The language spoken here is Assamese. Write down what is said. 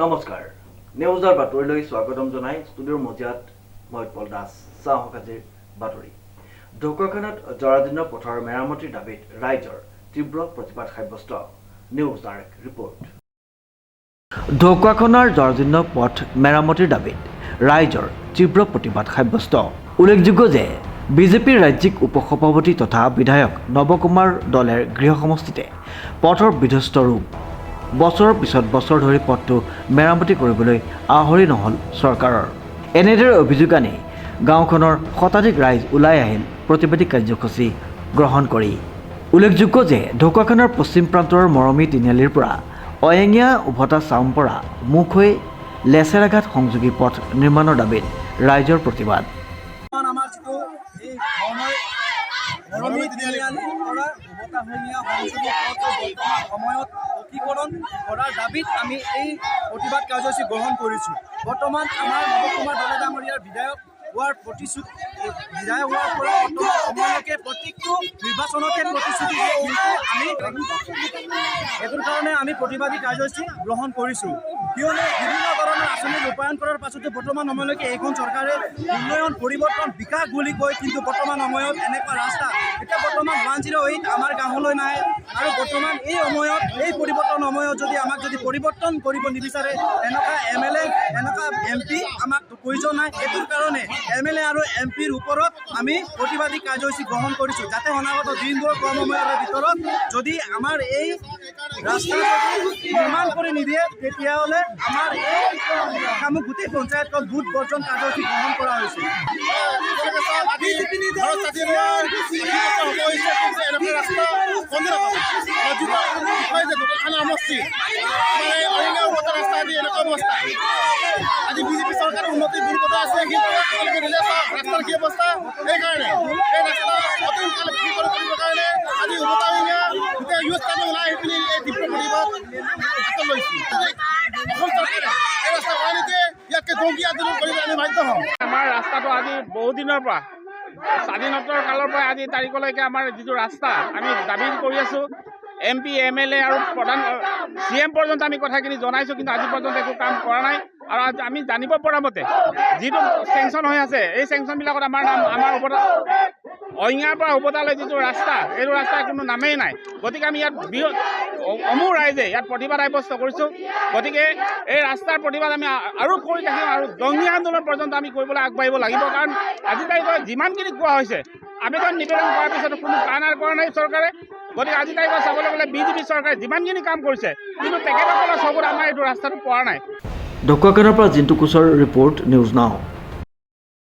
নমস্কাৰ নিউজৰ বাতৰিলৈ স্বাগতম জনাই ষ্টুডিঅ'ৰ মজিয়াত মই পল দাস চাওক আজিৰ বাতৰি ঢকুৱাখানাত জৰাজীৰ্ণ পথৰ মেৰামতিৰ দাবীত ৰাইজৰ তীব্ৰ প্ৰতিবাদ সাব্যস্ত নিউজ ডাইৰেক্ট ৰিপৰ্ট ঢকুৱাখানাৰ জৰাজীৰ্ণ পথ মেৰামতিৰ দাবীত ৰাইজৰ তীব্ৰ প্ৰতিবাদ সাব্যস্ত উল্লেখযোগ্য যে বিজেপিৰ ৰাজ্যিক উপসভাপতি তথা বিধায়ক নৱকুমাৰ দলেৰ গৃহ সমষ্টিতে পথৰ বিধ্বস্ত ৰূপ বছৰৰ পিছত বছৰ ধৰি পথটো মেৰামতি কৰিবলৈ আহৰি নহ'ল চৰকাৰৰ এনেদৰে অভিযোগ আনি গাঁওখনৰ শতাধিক ৰাইজ ওলাই আহিল প্ৰতিবাদী কাৰ্যসূচী গ্ৰহণ কৰি উল্লেখযোগ্য যে ঢকুৱাখানাৰ পশ্চিম প্ৰান্তৰ মৰমী তিনিআলিৰ পৰা অয়েঙীয়া উভতা চামপৰা মুখ হৈ লেচেৰাঘাট সংযোগী পথ নিৰ্মাণৰ দাবীত ৰাইজৰ প্ৰতিবাদ দাবীত আমি এই প্ৰতিবাদ কাৰ্যসূচী গ্ৰহণ কৰিছোঁ। বৰ্তমান আমাৰ নৱকুমাৰ দলে ডাঙৰীয়াৰ বিধায়ক হোৱাৰ বিধায়ক হোৱাৰ পৰা সময়লৈকে প্ৰত্যেকটো নিৰ্বাচনতে প্ৰতিশ্ৰুতি দিয়ে, কিন্তু আমি এইটোৰ কাৰণে আমি প্ৰতিবাদী কাৰ্যসূচী গ্ৰহণ কৰিছোঁ। কিয়নো বিভিন্ন ধৰণৰ আঁচনি ৰূপায়ণ কৰাৰ পাছতো বৰ্তমান সময়লৈকে এইখন চৰকাৰে উন্নয়ন পৰিৱৰ্তন বিকাশ বুলি কয়, কিন্তু বৰ্তমান সময়ত এনেকুৱা ৰাস্তা এতিয়া বৰ্তমান 108 আমাৰ গাঁৱলৈ নাই। আৰু বৰ্তমান এই সময়ত এই পৰিৱৰ্তন সময়ত যদি আমাক যদি পৰিৱৰ্তন কৰিব নিবিচাৰে এনেকুৱা MLA এনেকুৱা MP আমাক প্ৰয়োজন নাই। এইটোৰ কাৰণে MLA আৰু MPৰ ওপৰত আমি প্ৰতিবাদী কাৰ্যসূচী গ্ৰহণ কৰিছোঁ, যাতে অনাগত দিনবোৰ কম সময়ৰ ভিতৰত যদি আমাৰ এই ৰাস্তা নিৰ্মাণ কৰি নিদিয়ে তেতিয়াহ'লে আমাৰ এই কামো গোটেই পঞ্চায়তত বুথ বৰ্জন কাৰ্যসূচী গ্ৰহণ কৰা হৈছে। আজি বিজেপি চৰকাৰৰ উন্নতি দূৰ কথা আছে, কিন্তু ৰাস্তাৰ কি অৱস্থা সেইকাৰণে এই ৰাস্তা অতি সোনকালে কৰিবৰ কাৰণে আজি উভতাইঙা গোটেই ইউথ কামে ওলাই আহি পিনি এই তীব্ৰ প্ৰতিবাদ হাতত লৈছোঁ। অসম চৰকাৰে এই ৰাস্তা বনাই নিদিয়ে ইয়াতকৈ জংকী আন্দোলন কৰিবলৈ আমি বাধ্য হ'ম। আমাৰ ৰাস্তাটো আজি বহুত দিনৰ পৰা স্বাধীনতাৰ কালৰ পৰা আজি তাৰিখলৈকে আমাৰ যিটো ৰাস্তা আমি দাবী কৰি আছোঁ। MP MLA আৰু প্ৰধান CM পৰ্যন্ত আমি কথাখিনি জনাইছোঁ, কিন্তু আজি পৰ্যন্ত একো কাম কৰা নাই। আৰু আমি জানিব পৰা মতে যিটো চেংচন হৈ আছে এই চেংচনবিলাকত আমাৰ অইঙাৰ পৰা উভতালৈ যিটো ৰাস্তা এইটো ৰাস্তাৰ কোনো নামেই নাই। গতিকে আমি ইয়াত সমূহ ৰাইজে ইয়াত প্ৰতিবাদ সাব্যস্ত কৰিছোঁ। গতিকে এই ৰাস্তাৰ প্ৰতিবাদ আমি আৰু কৰি থাকিম আৰু জংগী আন্দোলন পৰ্যন্ত আমি কৰিবলৈ আগবাঢ়িব লাগিব। কাৰণ আজি তাৰিখত যিমানখিনি কোৱা হৈছে আবেদন নিবেদন কৰাৰ পিছতো কোনো কাম কৰা নাই চৰকাৰে। গতিকে আজি তাৰিখত চাবলৈ গ'লে বিজেপি চৰকাৰে যিমানখিনি কাম কৰিছে কিন্তু তেখেতসকলৰ চকুত আমাৰ এইটো ৰাস্তাটো পৰা নাই। ঢকুৱাখানাৰ পৰা জিন্তু কোচৰ ৰিপৰ্ট নিউজ নাও।